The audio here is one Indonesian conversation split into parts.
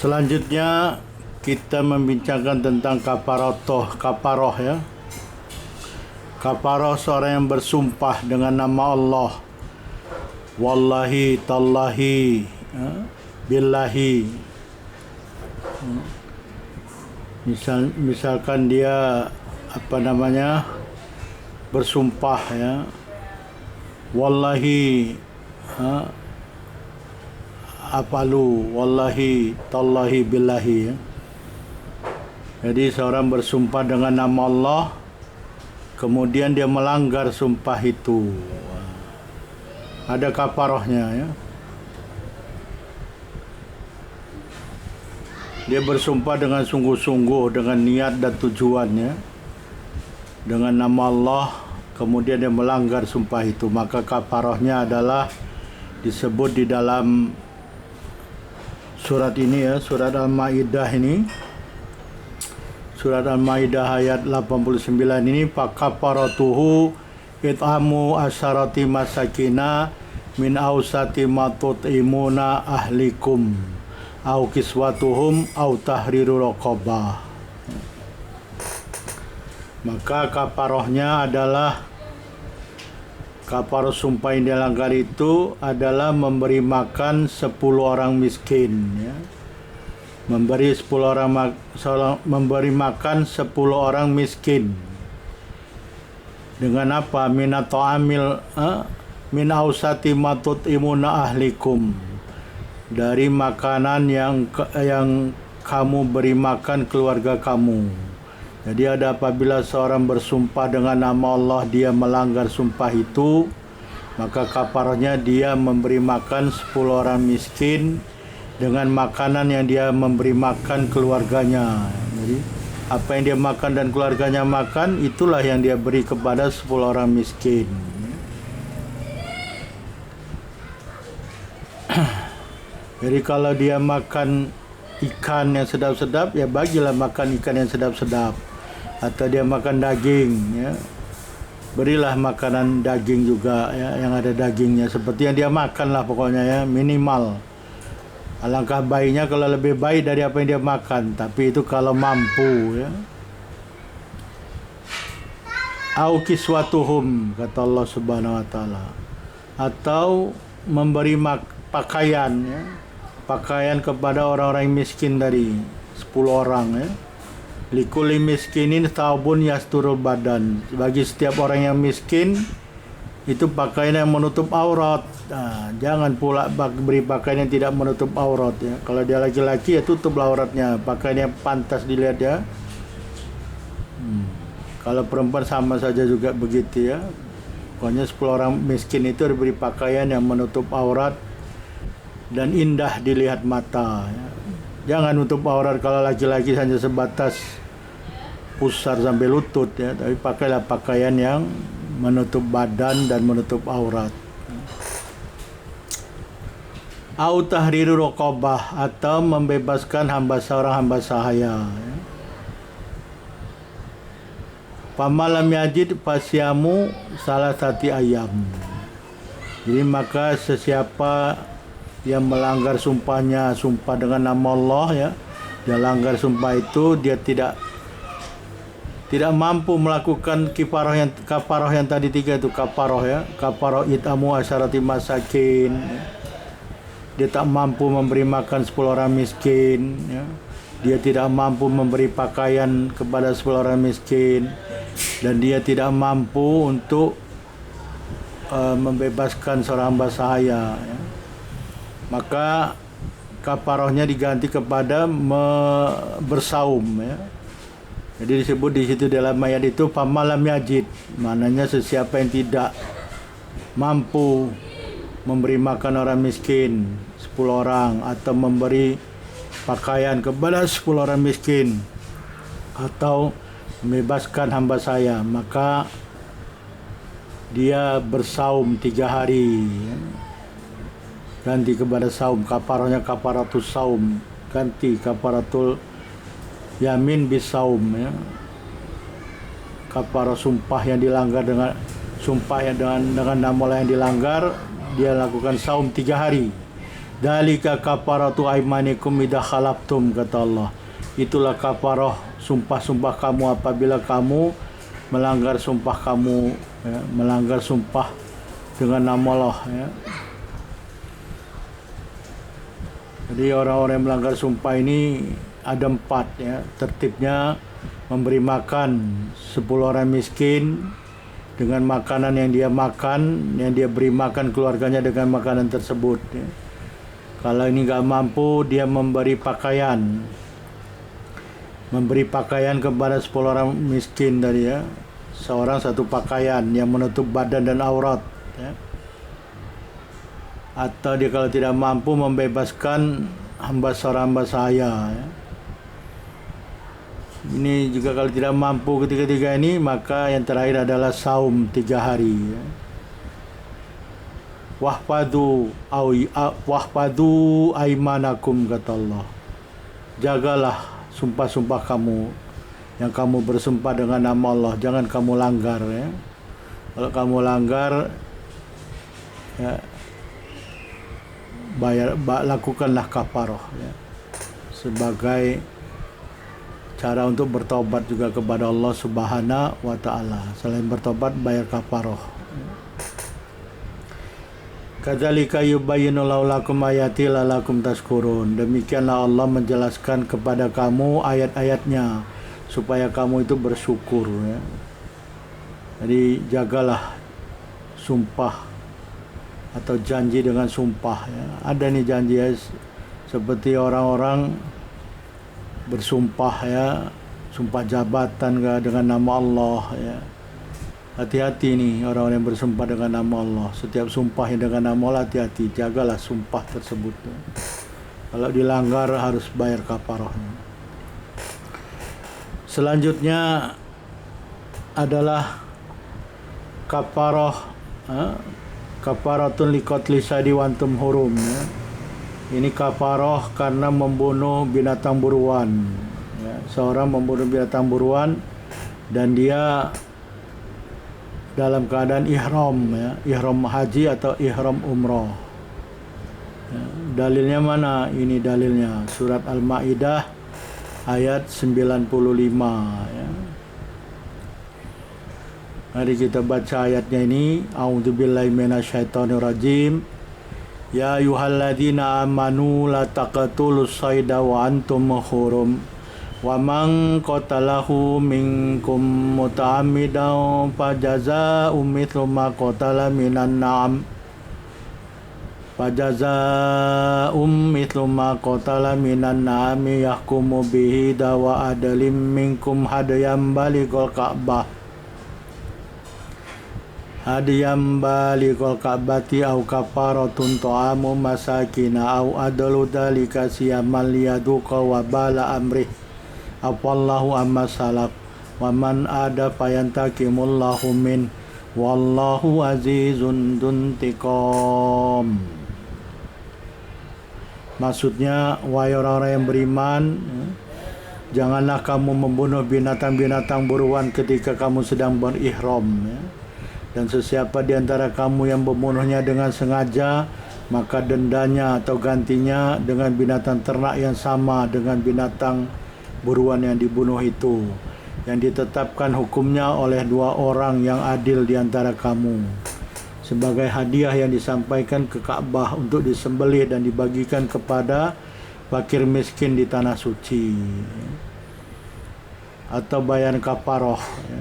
Selanjutnya kita membincangkan tentang kafaroh ya. Kafaroh seorang yang bersumpah dengan nama Allah. Wallahi, tallahi, billahi. Misalkan dia bersumpah ya. Wallahi apalu, wallahi, tallahi, billahi ya. Jadi seorang bersumpah dengan nama Allah, kemudian dia melanggar sumpah itu, ada kafarohnya ya. Dia bersumpah dengan sungguh-sungguh, dengan niat dan tujuannya, dengan nama Allah, kemudian dia melanggar sumpah itu, maka kafarohnya adalah disebut di dalam surat ini ya, surat Al-Maidah ini, surat Al-Maidah ayat 89 ini, fakafaratuhu it'amu asyarati masakina min ausati ma tut'imuna ahlikum au kiswatuhum au tahriru raqabah. Maka kafarohnya adalah, kafaroh sumpah yang dilanggar itu adalah memberi makan 10 orang miskin ya. Memberi makan 10 orang miskin. Dengan apa? Min ausati matut imuna ahlikum, dari makanan yang kamu beri makan keluarga kamu. Jadi apabila seorang bersumpah dengan nama Allah, dia melanggar sumpah itu, maka kafarahnya dia memberi makan 10 orang miskin dengan makanan yang dia memberi makan keluarganya. Jadi apa yang dia makan dan keluarganya makan, itulah yang dia beri kepada 10 orang miskin. Jadi kalau dia makan ikan yang sedap-sedap, ya bagilah makan ikan yang sedap-sedap. Atau dia makan daging ya, berilah makanan daging juga ya, yang ada dagingnya, seperti yang dia makan lah pokoknya ya, minimal. Alangkah baiknya kalau lebih baik dari apa yang dia makan, tapi itu kalau mampu ya. Au kiswatuhum, kata Allah Subhanahu wa taala, atau memberi pakaian ya, pakaian kepada orang-orang miskin dari 10 orang ya. Likulli miskinin thawbun yasturul badan, bagi setiap orang yang miskin itu pakaian yang menutup aurat. Nah, jangan pula beri pakaian yang tidak menutup aurat ya. Kalau dia laki-laki ya tutuplah auratnya, pakaian yang pantas dilihat ya. Kalau perempuan sama saja juga begitu ya. Pokoknya 10 orang miskin itu diberi pakaian yang menutup aurat dan indah dilihat mata ya. Jangan nutup aurat kalau laki-laki hanya sebatas pusar sampai lutut ya, tapi pakailah pakaian yang menutup badan dan menutup aurat. Au tahriru raqabah, atau membebaskan seorang hamba sahaya ya. Pamalam yajid fasyamu salasati ayam. Jadi maka sesiapa yang melanggar sumpahnya, sumpah dengan nama Allah ya, dia langgar sumpah itu, dia tidak mampu melakukan kafarah yang tadi 3 itu kafarah ya, kafarah it'amu asyarati masakin ya. Dia tak mampu memberi makan 10 orang miskin ya. Dia tidak mampu memberi pakaian kepada 10 orang miskin, dan dia tidak mampu untuk membebaskan seorang hamba sahaya ya. Maka kafarahnya diganti kepada bersaum ya. Jadi disebut di situ dalam ayat itu pamalam yajid, maknanya sesiapa yang tidak mampu memberi makan orang miskin 10 orang, atau memberi pakaian kepada 10 orang miskin, atau membebaskan hamba saya, maka dia bersaum 3 hari ya. Ganti kepada saum, kafarahnya kafaratus saum, ganti kafaratul yamin bisaum ya. Kafarah sumpah yang dilanggar dengan sumpah yang dengan nama Allah yang dilanggar, dia lakukan saum 3 hari. Dalika kafaratu aimanikum idza khalaftum, kata Allah. Itulah kafarah sumpah-sumpah kamu apabila kamu melanggar sumpah kamu, ya, melanggar sumpah dengan nama Allah, ya. Jadi orang-orang yang melanggar sumpah ini ada 4, ya. Tertibnya memberi makan 10 orang miskin dengan makanan yang dia makan, yang dia beri makan keluarganya dengan makanan tersebut, ya. Kalau ini gak mampu, dia memberi pakaian kepada 10 orang miskin tadi, ya. Seorang satu pakaian yang menutup badan dan aurat, ya. Atau dia kalau tidak mampu membebaskan seorang hamba sahaya, ya. Ini juga kalau tidak mampu ketiga-tiga ini, maka yang terakhir adalah saum 3 hari, ya. Wahfadu aimanakum, kata Allah. Jagalah sumpah-sumpah kamu yang kamu bersumpah dengan nama Allah, jangan kamu langgar, ya. Kalau kamu langgar, ya, lakukanlah kafarah, ya, sebagai cara untuk bertobat juga kepada Allah Subhanahu wa Ta'ala. Selain bertobat, bayar kafarah. Kadzalika yubayyinullahu lakum ayati lalakum tashkurun. Demikianlah Allah menjelaskan kepada kamu ayat-ayatnya supaya kamu itu bersyukur, ya. Jadi jagalah sumpah atau janji dengan sumpah, ya. Ada nih janji, ya, seperti orang-orang bersumpah, ya, sumpah jabatan dengan nama Allah, ya. Hati-hati nih orang-orang yang bersumpah dengan nama Allah. Setiap sumpah yang dengan nama Allah, hati-hati, jagalah sumpah tersebut, ya. Kalau dilanggar harus bayar kafarahnya. Selanjutnya adalah kafarah, kafaratun liqatli sadi wa antum hurum, ya. Ini kafarah karena membunuh binatang buruan, ya. Seorang membunuh binatang buruan dan dia dalam keadaan ihram, ya, ihram haji atau ihram umrah, ya. Dalilnya mana? Ini dalilnya surat Al-Maidah ayat 95, ya. Mari kita baca ayatnya ini. A'udzubillahi minasyaitonirrajim. Ya ayyuhalladzina amanu la taqtulus sayda wa antum hurum. Wa man qatalahu minkum muta'ammidan fajazaa'un mithlu ma qatala minan na'am. Fajazaa'un mithlu ma qatala minan na'ami yahkumu bihi dawa adalim minkum hadayam balighal ka'bah. Hadiyam balighal ka'bati au kafaratun ta'amu masakina au adalu dalika siyaman liyaduqa wa bala amrih. Afallahu amma salaf wa man ada fayantakimullahu min wallahu azizun dzuntiqam. Maksudnya, wahai orang-orang yang beriman, janganlah kamu membunuh binatang-binatang buruan ketika kamu sedang berihram, ya. Dan sesiapa di antara kamu yang membunuhnya dengan sengaja, maka dendanya atau gantinya dengan binatang ternak yang sama dengan binatang buruan yang dibunuh itu, yang ditetapkan hukumnya oleh 2 orang yang adil di antara kamu, sebagai hadiah yang disampaikan ke Ka'bah untuk disembelih dan dibagikan kepada fakir miskin di tanah suci, atau bayar kafaroh, ya.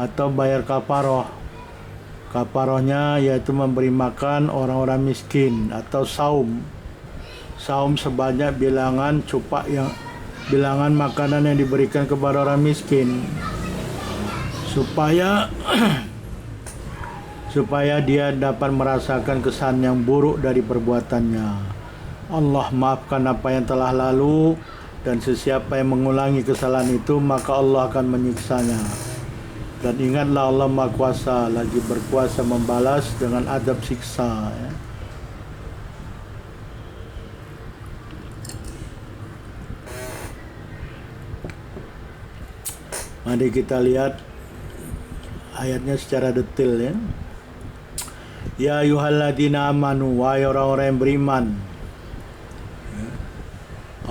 Atau bayar kafaroh. Kafarohnya yaitu memberi makan orang-orang miskin, atau saum sebanyak bilangan makanan yang diberikan kepada orang miskin, supaya dia dapat merasakan kesan yang buruk dari perbuatannya. Allah maafkan apa yang telah lalu, dan sesiapa yang mengulangi kesalahan itu maka Allah akan menyiksanya. Dan ingatlah Allah Maha Kuasa, lagi berkuasa membalas dengan adab siksa, ya. Mari kita lihat ayatnya secara detail, ya. Ya ayyuhalladzina amanu, wahai orang-orang yang beriman,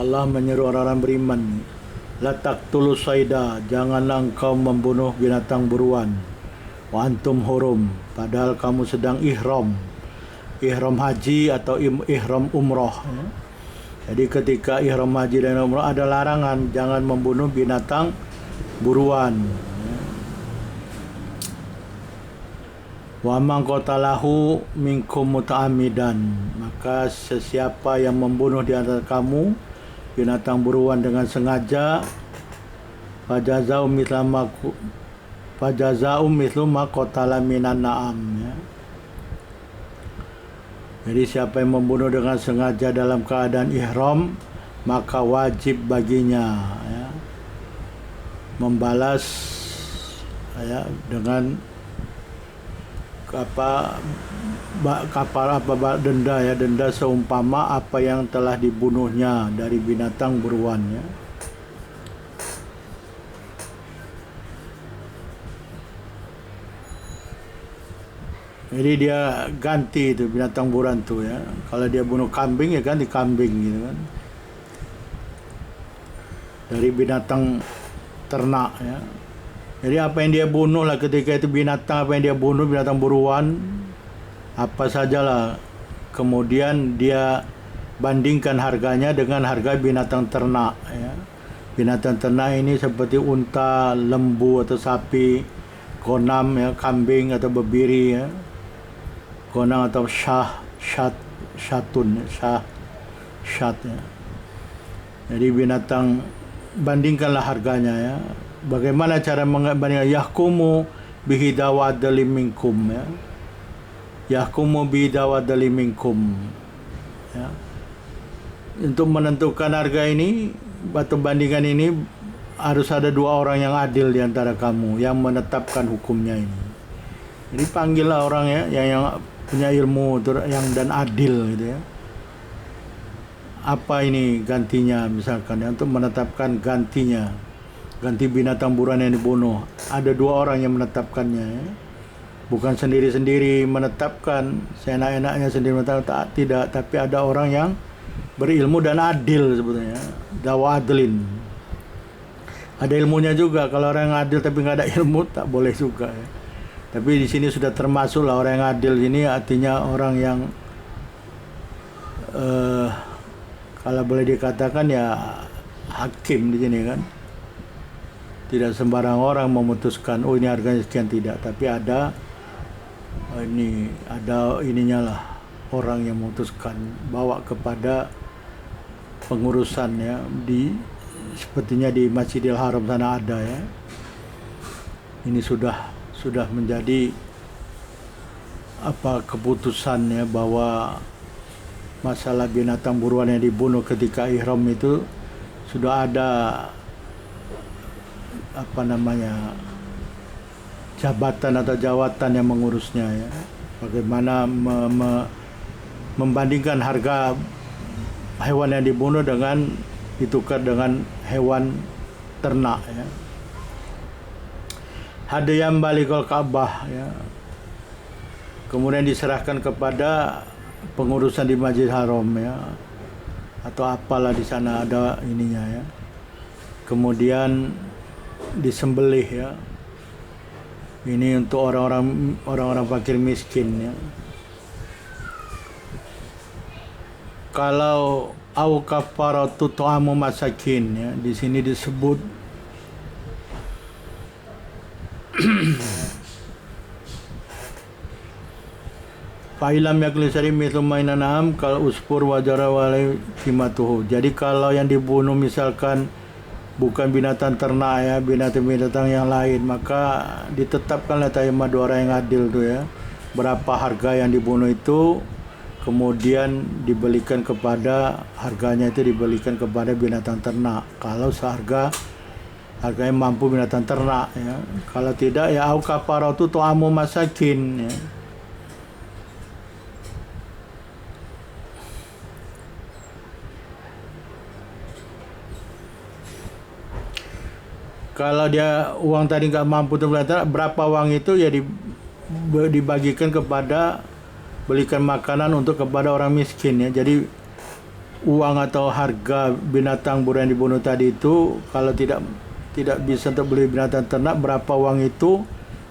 Allah menyeru orang-orang beriman, la taqtulu sayda, janganlah engkau membunuh binatang buruan, wa antum hurum, padahal kamu sedang ihram haji atau ihram umroh. Jadi ketika ihram haji dan umroh ada larangan jangan membunuh binatang buruan. Wa man qatalahu minkum muta'ammidan, maka sesiapa yang membunuh di antara kamu binatang buruan dengan sengaja, fajaza'u mithlu ma qatala minan na'am, ya. Jadi siapa yang membunuh dengan sengaja dalam keadaan ihram, maka wajib baginya, ya, membalas, ya, dengan denda seumpama apa yang telah dibunuhnya dari binatang buruan, ya. Jadi dia ganti itu binatang buruan tuh, ya. Kalau dia bunuh kambing ya ganti kambing gitu kan. Dari binatang ternak, ya. Jadi apa yang dia bunuh lah ketika itu binatang, apa yang dia bunuh binatang buruan, apa sajalah, kemudian dia bandingkan harganya dengan harga binatang ternak, ya. Binatang ternak ini seperti unta, lembu atau sapi, konam, ya, kambing atau bebiri, ya. Konam atau syatun, ya. Jadi binatang, bandingkanlah harganya, ya. Bagaimana cara membandingkan? Yahkumu bihi dawadali minkum, ya. Yahkumu bihi dawadali minkum, ya. Untuk menentukan harga ini atau bandingan ini harus ada dua orang yang adil di antara kamu yang menetapkan hukumnya ini. Jadi panggillah orang, ya, yang punya ilmu yang dan adil gitu, ya. Apa ini gantinya misalkan, ya, untuk menetapkan gantinya, ganti binatang buruan yang dibunuh. Ada dua orang yang menetapkannya, ya. Bukan sendiri-sendiri menetapkan, seenak-enaknya sendiri menetapkan, tidak. Tapi ada orang yang berilmu dan adil sebetulnya. Dawa adlin. Ada ilmunya juga. Kalau orang yang adil tapi nggak ada ilmu, tak boleh juga, ya. Tapi di sini sudah termasuk lah orang yang adil ini, artinya orang yang kalau boleh dikatakan ya hakim di sini kan. Tidak sembarang orang memutuskan, oh ini harganya sekian, tidak. Tapi ada ininya lah, orang yang memutuskan, bawa kepada pengurusan, ya, sepertinya di Masjidil Haram sana ada, ya. Ini sudah menjadi keputusan, ya, bahwa masalah binatang buruan yang dibunuh ketika ihram itu sudah ada jabatan atau jawatan yang mengurusnya, ya. Bagaimana membandingkan harga hewan yang dibunuh dengan ditukar dengan hewan ternak, ya. Hadiyan balikul Ka'bah, ya. Kemudian diserahkan kepada pengurusan di Masjid Haram, ya, atau apalah di sana ada ininya, ya. Kemudian disembelih, ya. Ini untuk orang-orang fakir miskin, ya. Kalau au kafaratu tu'amu masakin, ya, di sini disebut fa'ilam yaklisari mithlu mainanam kal uspur wajara walai kimatuhu. Jadi kalau yang dibunuh misalkan bukan binatang ternak, ya, binatang-binatang yang lain, maka ditetapkanlah tayyama dua orang yang adil tuh, ya, berapa harga yang dibunuh itu, kemudian harganya itu dibelikan kepada binatang ternak. Kalau harganya mampu binatang ternak, ya. Kalau tidak, ya au kafaratu tu'amu masakin, ya. Kalau dia uang tadi nggak mampu untuk berapa uang itu, ya dibagikan kepada, belikan makanan untuk kepada orang miskin, ya. Jadi uang atau harga binatang buruan yang dibunuh tadi itu, kalau tidak bisa untuk beli binatang ternak, berapa uang itu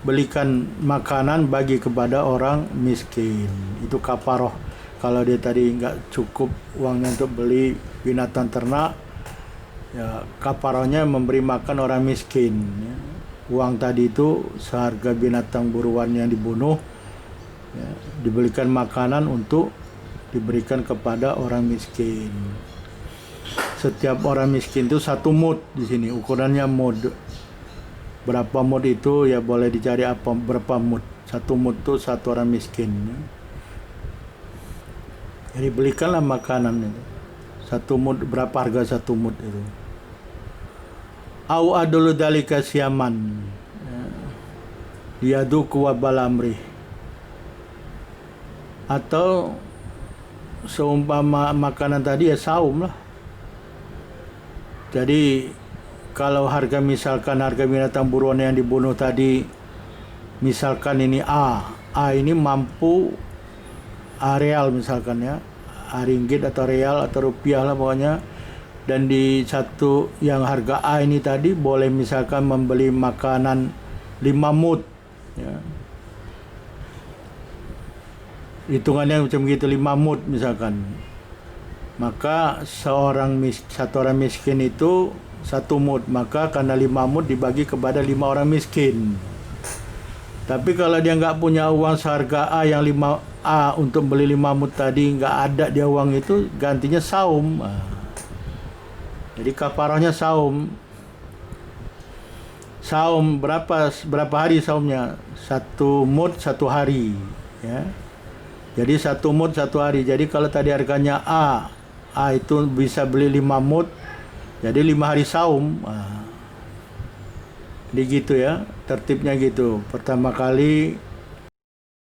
belikan makanan bagi kepada orang miskin. Itu kafaroh. Kalau dia tadi nggak cukup uangnya untuk beli binatang ternak, ya kafarohnya memberi makan orang miskin, ya. Uang tadi itu seharga binatang buruan yang dibunuh, ya, dibelikan makanan untuk diberikan kepada orang miskin. Setiap orang miskin itu 1 mud di sini, ukurannya mud. Berapa mud itu ya boleh dicari apa berapa mud. 1 mud itu 1 orang miskin, ya. Jadi belikanlah makanan itu. 1 mud, berapa harga 1 mud itu? Au adulu dalika siaman, yaduku wabal amri. Atau seumpama makanan tadi ya saum lah. Jadi kalau harga, misalkan harga binatang buruan yang dibunuh tadi, misalkan ini A ini mampu A real misalkan, ya, A ringgit atau real atau rupiah lah pokoknya. Dan di satu yang harga A ini tadi boleh misalkan membeli makanan 5 mud, ya. Hitungannya macam gitu, 5 mud misalkan. Maka satu orang miskin itu 1 mud, maka karena 5 mud dibagi kepada 5 orang miskin. Tapi kalau dia nggak punya uang seharga A, yang 5A untuk beli 5 mud tadi, nggak ada dia uang itu, gantinya saum. Jadi kafarahnya saum. Saum berapa hari saumnya? 1 mud 1 hari, ya. Jadi 1 mud 1 hari. Jadi kalau tadi harganya A itu bisa beli 5 mud, jadi 5 hari saum. Jadi gitu ya, tertibnya gitu. Pertama kali